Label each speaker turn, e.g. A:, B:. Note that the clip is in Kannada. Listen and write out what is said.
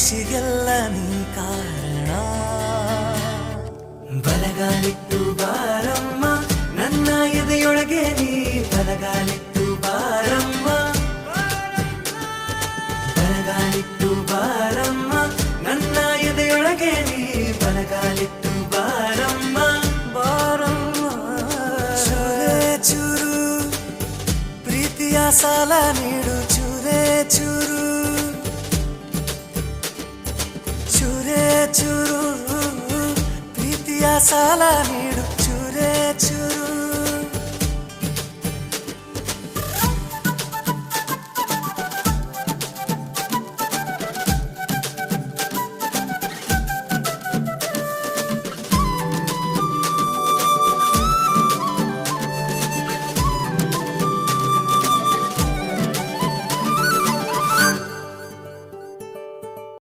A: ಖುಷಿಗೆಲ್ಲ ನೀ ಕಾರಣ ಬಲಗಾಲಿಟ್ಟು ಬಾರಮ್ಮ ನನ್ನ ಎದೆಯೊಳಗೆ ನೀ ಬಲಗಾಲಿಟ್ಟು ಬಾರಮ್ಮ ಬಲಗಾಲಿಟ್ಟು ಬಾರಮ್ಮ ನನ್ನ ಎದೆಯೊಳಗೆ ನೀ ಬಲಗಾಲಿಟ್ಟು ಬಾರಮ್ಮ ಬಾರಮ್ಮ ಚೂರೇ ಚೂರು ಪ್ರೀತಿಯ ಸಾಲ ನೀಡು ಚೂರೇ ಚೂರು ಚೂರೇ ಚೂರು ಪ್ರೀತಿಯ ಸಾಲ ನೀಡು ಚೂರೇ ಚೂರು